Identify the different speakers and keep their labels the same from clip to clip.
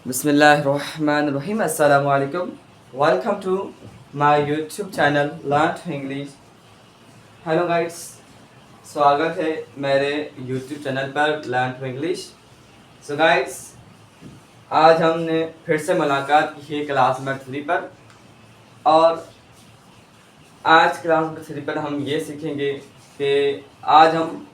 Speaker 1: Bismillahirrahmanirrahim. Assalamu alaikum. Welcome to my YouTube channel Learn English. Hello guys, स्वागत है मेरे YouTube channel पर learn to English. So guys, आज हमने फिर से मुलाकात की है क्लास नंबर 3 पर। और आज क्लास नंबर 3 पर हम ये सीखेंगे कि आज हम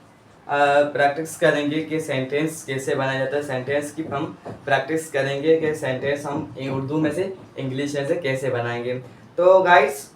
Speaker 1: प्रैक्टिस करेंगे कि सेंटेंस कैसे बनाया जाता है। सेंटेंस की हम प्रैक्टिस करेंगे कि सेंटेंस हम उर्दू में से इंग्लिश में से कैसे बनाएंगे। तो गाइस,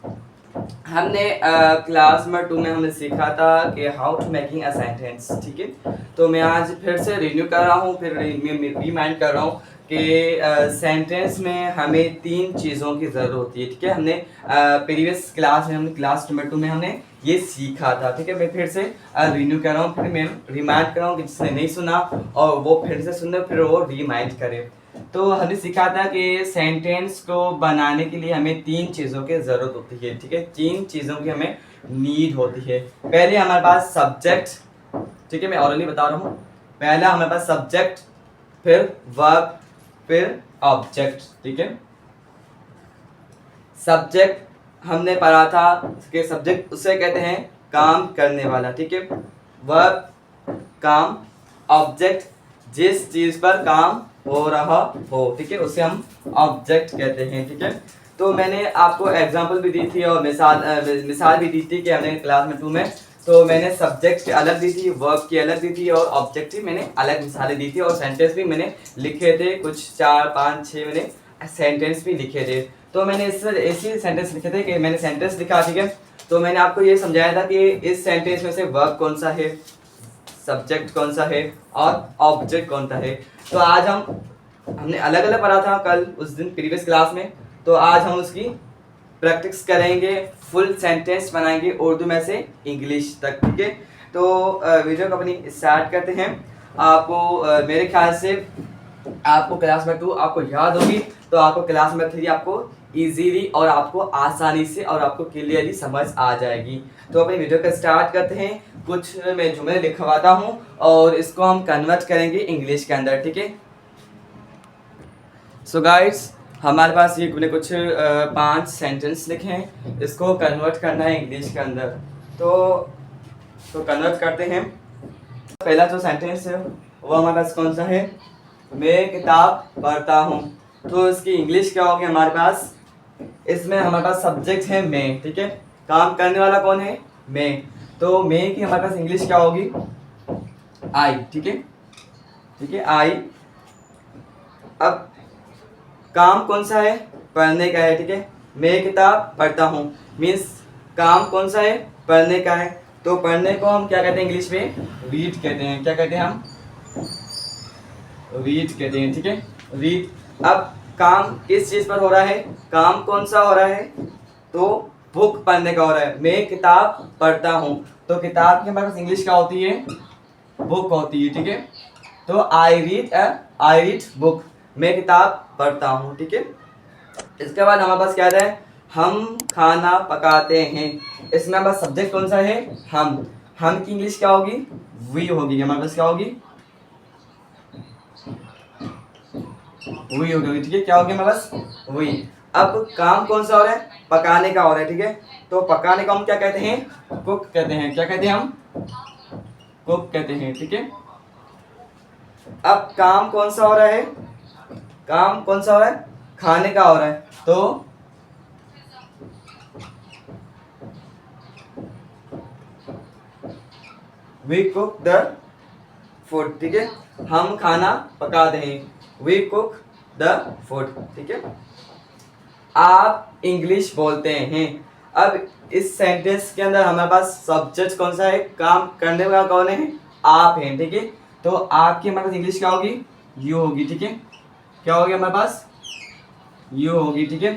Speaker 1: हमने क्लास नंबर 2 में हमने सीखा था कि how to making a sentence, ठीक है। तो मैं आज फिर से रिन्यू कर रहा हूँ, फिर रिमाइंड कर रहा हूँ कि सेंटेंस में हमें 3 चीज़ों की ज़रूरत होती है, ठीक है। हमने प्रीवियस क्लास में, हमने क्लास नंबर 2 में हमने ये सीखा था, ठीक है। मैं फिर से रिन्यू कर रहा हूँ, फिर मैं रिमाइंड कर रहा हूँ कि जिसने नहीं सुना और वो फिर से सुने, फिर वो रिमाइंड करे। तो हमने सीखा था कि सेंटेंस को बनाने के लिए हमें 3 चीज़ों की ज़रूरत होती है, ठीक है। 3 चीज़ों की हमें नीड होती है। पहले हमारे पास सब्जेक्ट, ठीक है, मैं ऑलरेडी बता रहा हूँ। पहला हमारे पास सब्जेक्ट, फिर वर्ब, फिर ऑब्जेक्ट, ठीक है। सब्जेक्ट हमने पढ़ा था कि सब्जेक्ट उसे कहते हैं काम करने वाला, ठीक है। वर्ब काम, ऑब्जेक्ट जिस चीज़ पर काम हो रहा हो, ठीक है, उसे हम ऑब्जेक्ट कहते हैं, ठीक है। तो मैंने आपको एग्जांपल भी दी थी और मिसाल भी दी थी कि हमने क्लास में 2 में, तो मैंने सब्जेक्ट की अलग दी थी, वर्ब की अलग दी थी और ऑब्जेक्ट की मैंने अलग मिसालें दी थी और सेंटेंस भी मैंने लिखे थे, कुछ 4 5 6 मैंने सेंटेंस भी लिखे थे। तो मैंने ऐसे सेंटेंस लिखे थे कि मैंने सेंटेंस लिखा, ठीक है। तो मैंने आपको ये समझाया था कि इस सेंटेंस में से वर्ब कौन सा है, सब्जेक्ट कौन सा है और ऑब्जेक्ट कौन सा है। तो आज हमने अलग अलग पढ़ा था कल उस दिन प्रीवियस क्लास में, तो आज हम उसकी प्रैक्टिस करेंगे, फुल सेंटेंस बनाएंगे उर्दू में से इंग्लिश तक, ठीक है। तो वीडियो को अपनी स्टार्ट करते हैं। आपको मेरे ख्याल से आपको क्लास नंबर 2 आपको याद होगी, तो आपको क्लास नंबर 3 आपको इजीली और आपको आसानी से और आपको क्लियरली समझ आ जाएगी। तो अपनी वीडियो को स्टार्ट करते हैं। कुछ मैं जुमले लिखवाता हूँ और इसको हम कन्वर्ट करेंगे इंग्लिश के अंदर, ठीक है। सो गाइस, हमारे पास ये मैंने कुछ 5 सेंटेंस लिखे हैं, इसको कन्वर्ट करना है इंग्लिश के अंदर। तो कन्वर्ट करते हैं। पहला जो सेंटेंस है वो हमारे पास कौन सा है, मैं किताब पढ़ता हूँ। तो इसकी इंग्लिश क्या होगी हमारे पास, इसमें हमारे पास सब्जेक्ट है मैं, ठीक है। काम करने वाला कौन है, मैं। तो मैं की हमारे पास इंग्लिश क्या होगी, आई, ठीक है, ठीक है, आई। अब काम कौन सा है, पढ़ने का है, ठीक है। मैं किताब पढ़ता हूँ मीन्स काम कौन सा है, पढ़ने का है। तो पढ़ने को हम क्या कहते हैं इंग्लिश में, रीड कहते हैं। क्या कहते हैं हम, रीड कहते हैं, ठीक है, रीड। अब काम किस चीज पर हो रहा है, काम कौन सा हो रहा है, तो बुक पढ़ने का हो रहा है। मैं किताब पढ़ता हूँ, तो किताब की हमारे पास इंग्लिश क्या होती है, बुक होती है, ठीक है। तो आई रीड बुक, मैं किताब पढ़ता हूँ, ठीक है। इसके बाद हमारे पास क्या आता है, हम खाना पकाते हैं। इसमें हमारे पास सब्जेक्ट कौन सा है, हम की इंग्लिश क्या होगी, वी होगी। हमारे पास क्या होगी, वी होगी, ठीक है। क्या होगी हमारे पास, वी। अब काम कौन सा हो रहा है, पकाने का हो रहा है, ठीक है। तो पकाने को हम क्या कहते हैं, कुक कहते हैं। क्या कहते हैं हम, कुक कहते हैं, ठीक है। अब काम कौन सा हो रहा है, काम कौन सा हो रहा है, खाने का हो रहा है। तो वी कुक द फूड, ठीक है। हम खाना पकाते हैं, वी कुक द फूड, ठीक है। आप इंग्लिश बोलते हैं। अब इस सेंटेंस के अंदर हमारे पास सब्जेक्ट कौन सा है, काम करने वाला कौन है, आप हैं, ठीक है। तो आपकी हमारे पास इंग्लिश क्या होगी, यू होगी, ठीक है। क्या होगी हमारे पास, यू होगी, ठीक है।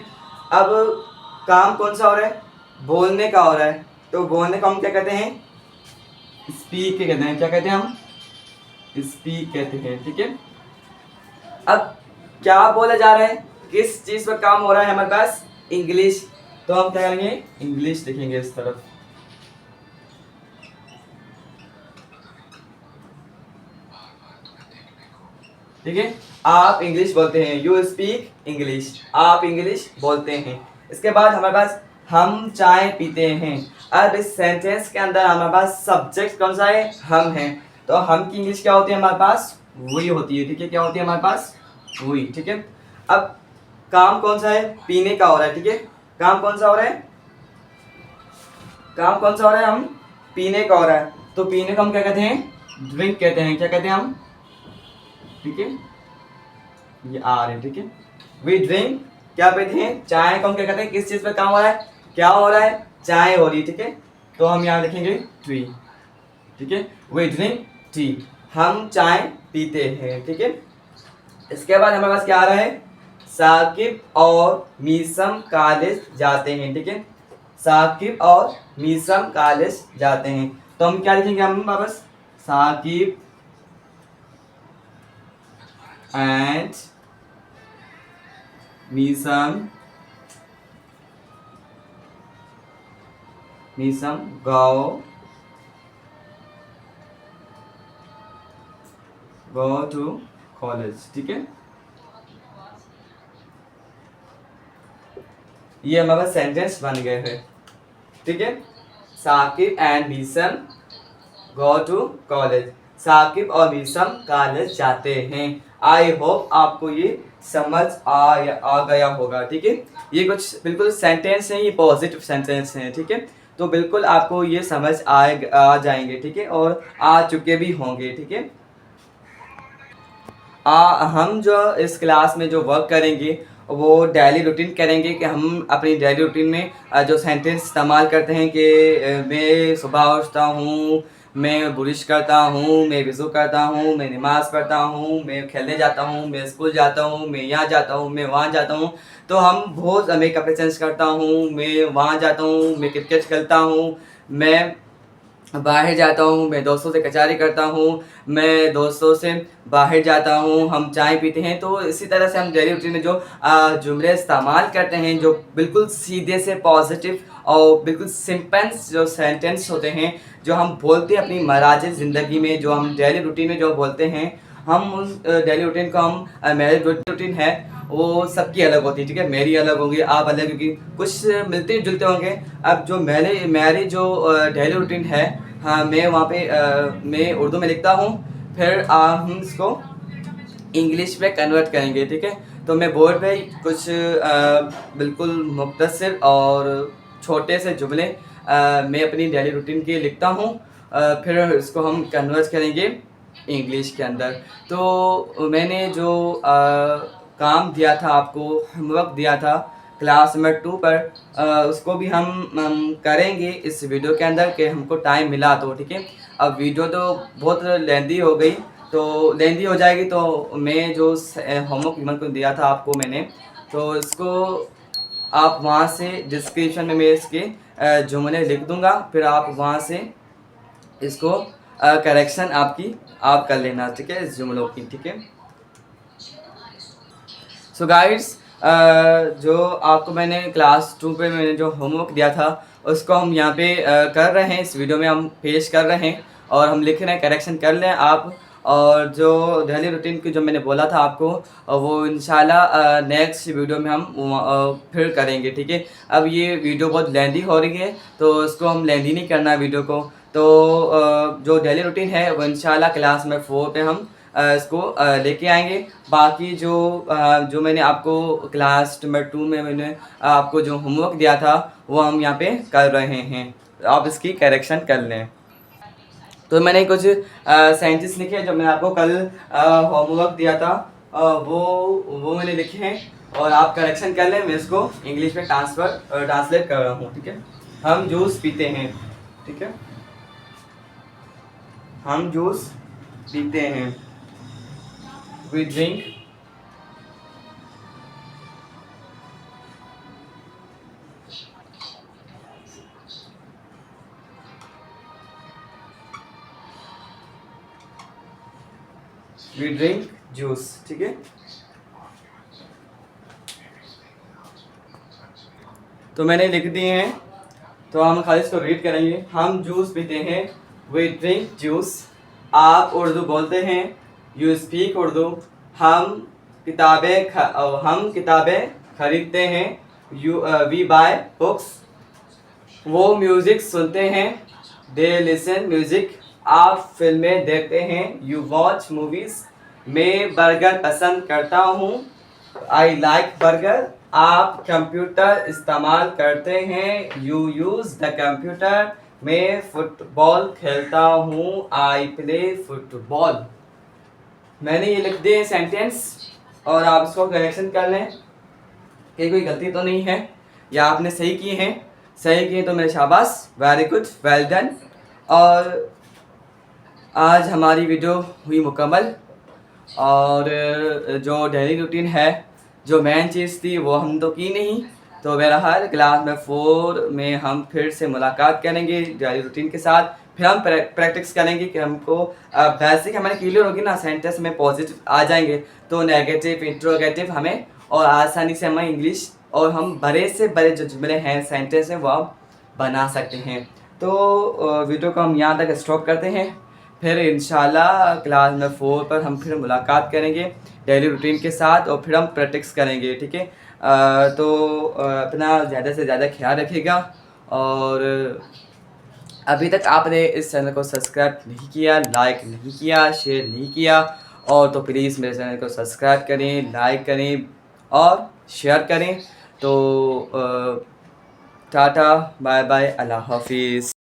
Speaker 1: अब काम कौन सा हो रहा है, बोलने का हो रहा है। तो बोलने को हम क्या कहते हैं, स्पीक कहते हैं। क्या कहते हैं हम, स्पीक कहते हैं, ठीक है। अब क्या बोला जा रहा है, किस चीज पर काम हो रहा है हमारे पास, इंग्लिश। तो हम क्या करेंगे, इंग्लिश लिखेंगे इस तरफ, ठीक है। आप इंग्लिश बोलते हैं, यू स्पीक इंग्लिश, आप इंग्लिश बोलते हैं। इसके बाद हमारे पास हम चाय पीते हैं। अब इस सेंटेंस के अंदर हमारे पास सब्जेक्ट कौन सा है, हम हैं, तो हम की इंग्लिश क्या होती है हमारे पास, वी होती है, ठीक है, क्या होती है हमारे पास, वी, ठीक है। अब काम कौन सा है, पीने का हो रहा है, ठीक है, काम कौन सा हो रहा है, काम कौन सा हो रहा है, हम पीने का हो रहा है, तो पीने को हम क्या कहते हैं, ड्रिंक कहते हैं, क्या कहते हैं हम, ठीक है, ये आ रहे हैं, ठीक है, वी ड्रिंक, क्या पीते हैं, चाय को हम क्या कहते हैं, किस चीज पे काम हो रहा है, क्या हो रहा है, चाय हो रही है, ठीक है, तो हम यहाँ लिखेंगे टी, ठीक है, वी ड्रिंक टी, हम चाय पीते हैं, ठीक है। इसके बाद हमारे पास क्या आ रहा है, साकिब और मीसम कॉलेज जाते हैं, ठीक है, साकिब और मीसम कॉलेज जाते हैं, तो हम क्या लिखेंगे, हम वापस Saqib and Meesam go to college, ठीक है, ये हमारा सेंटेंस बन गए हैं, ठीक है। Saqib and Meesam go to college, Saqib और मीसम कॉलेज जाते हैं। आई होप आपको ये समझ आ गया होगा, ठीक है। ये कुछ बिल्कुल सेंटेंस हैं, ये पॉजिटिव सेंटेंस हैं, ठीक है, तो बिल्कुल आपको ये समझ आ जाएंगे, ठीक है, और आ चुके भी होंगे, ठीक है। हम जो इस क्लास में जो वर्क करेंगे वो डेली रूटीन करेंगे कि हम अपनी डेली रूटीन में जो सेंटेंस इस्तेमाल करते हैं कि मैं सुबह उठता हूँ, मैं बुरिश करता हूँ, मैं वज़ू करता हूँ, मैं नमाज़ पढ़ता हूँ, मैं खेलने जाता हूँ, मैं स्कूल जाता हूँ, मैं यहाँ जाता हूँ, मैं वहाँ जाता हूँ, तो हम बहुत, मैं कपड़े चेंज करता हूँ, मैं वहाँ जाता हूँ, मैं क्रिकेट खेलता हूँ, मैं बाहर जाता हूँ, मैं दोस्तों से कचहरी करता हूँ, मैं दोस्तों से बाहर जाता हूँ, हम चाय पीते हैं। तो इसी तरह से हम डेली रूटीन में जो जुमले इस्तेमाल करते हैं, जो बिल्कुल सीधे से पॉजिटिव और बिल्कुल सिंपल जो सेंटेंस होते हैं, जो हम बोलते हैं अपनी महाराज ज़िंदगी में, जो हम डेली रूटीन में जो बोलते हैं, हम उस डेली रूटीन को हम मेरी रूटीन है वो सबकी अलग होती है, ठीक है, मेरी अलग होगी, आप अलग, क्योंकि कुछ मिलते जुलते होंगे। अब जो मेरी जो डेली रूटीन है, हाँ, मैं वहाँ पे मैं उर्दू में लिखता हूँ, फिर हम इसको इंग्लिश में कन्वर्ट करेंगे, ठीक है। तो मैं बोर्ड पे कुछ बिल्कुल मुख्तसर और छोटे से जुमले मैं अपनी डेली रूटीन के लिखता हूँ, फिर इसको हम कन्वर्ट करेंगे इंग्लिश के अंदर। तो मैंने जो काम दिया था आपको, होमवर्क दिया था क्लास नंबर 2 पर, उसको भी हम करेंगे इस वीडियो के अंदर कि हमको टाइम मिला तो, ठीक है। अब वीडियो तो बहुत लेंदी हो गई, तो लेंदी हो जाएगी, तो मैं जो होमवर्क को दिया था आपको मैंने, तो इसको आप वहाँ से डिस्क्रिप्शन में मैं इसके जुमले लिख दूँगा, फिर आप वहाँ से इसको करेक्शन आप कर लेना, ठीक है, इस जुमलों की, ठीक है। सो गाइड्स, जो आपको मैंने क्लास 2 पे मैंने जो होमवर्क दिया था उसको हम यहाँ पे कर रहे हैं, इस वीडियो में हम पेश कर रहे हैं और हम लिख रहे हैं, करेक्शन कर लें आप। और जो डेली रूटीन की जो मैंने बोला था आपको, वो इंशाल्लाह नेक्स्ट वीडियो में हम फिर करेंगे, ठीक है। अब ये वीडियो बहुत लेंदी हो रही है, तो इसको हम लेंदी नहीं करना वीडियो को, तो जो डेली रूटीन है वो इंशाल्लाह क्लास में 4 पे हम इसको लेके आएंगे। बाकी जो मैंने आपको क्लास नंबर 2 में मैंने आपको जो होमवर्क दिया था वो हम यहाँ पे कर रहे हैं, आप इसकी करेक्शन कर लें। तो मैंने कुछ सेंटेंस लिखे जो मैंने आपको कल होमवर्क दिया था, वो मैंने लिखे हैं और आप करेक्शन कर लें। मैं इसको इंग्लिश में ट्रांसलेट कर रहा हूँ, ठीक है। हम जूस पीते हैं, ठीक है, हम जूस पीते हैं, we drink जूस, ठीक है। तो मैंने लिख दिए हैं, तो हम खाली इसको रीड करेंगे। हम जूस पीते हैं, वी ड्रिंक जूस, आप उर्दू बोलते हैं, यू स्पीक उर्दू, हम किताबें खरीदते हैं। We buy books. वो म्यूज़िक सुनते हैं। They listen music. आप फिल्में देखते हैं। You watch movies. मैं बर्गर पसंद करता हूँ। I like burger. आप कंप्यूटर इस्तेमाल करते हैं। You use the computer. मैं फुटबॉल खेलता हूँ। I play football. मैंने ये लिख दिए सेंटेंस और आप इसको करेक्शन कर लें कि कोई गलती तो नहीं है या आपने सही किए हैं। सही किए तो मेरे शाबाश, वेरी गुड, वेल डन। और आज हमारी वीडियो हुई मुकम्मल। और जो डेली रूटीन है, जो मेन चीज़ थी वो हम तो की नहीं। तो बहरहाल क्लास में 4 में हम फिर से मुलाकात करेंगे डेली रूटीन के साथ। फिर हम प्रैक्टिस करेंगे कि हमको बेसिक हमारे क्लियर होगी ना, सेंटेंस में पॉजिटिव आ जाएंगे तो नेगेटिव इंट्रोगेटिव हमें और आसानी से हमें इंग्लिश और हम बड़े से बड़े जो जुमले हैं, सेंटेंस हैं, वो हम बना सकते हैं। तो वीडियो को हम यहाँ तक स्टॉप करते हैं। फिर इंशाल्लाह क्लास में 4 पर हम फिर मुलाकात करेंगे डेली रूटीन के साथ और फिर हम प्रैक्टिस करेंगे, ठीक है। तो अपना ज़्यादा से ज़्यादा ख्याल रखिएगा। और अभी तक आपने इस चैनल को सब्सक्राइब नहीं किया, लाइक नहीं किया, शेयर नहीं किया और तो प्लीज़ मेरे चैनल को सब्सक्राइब करें, लाइक करें और शेयर करें। तो टाटा, बाय बाय, अल्लाह हाफिज़।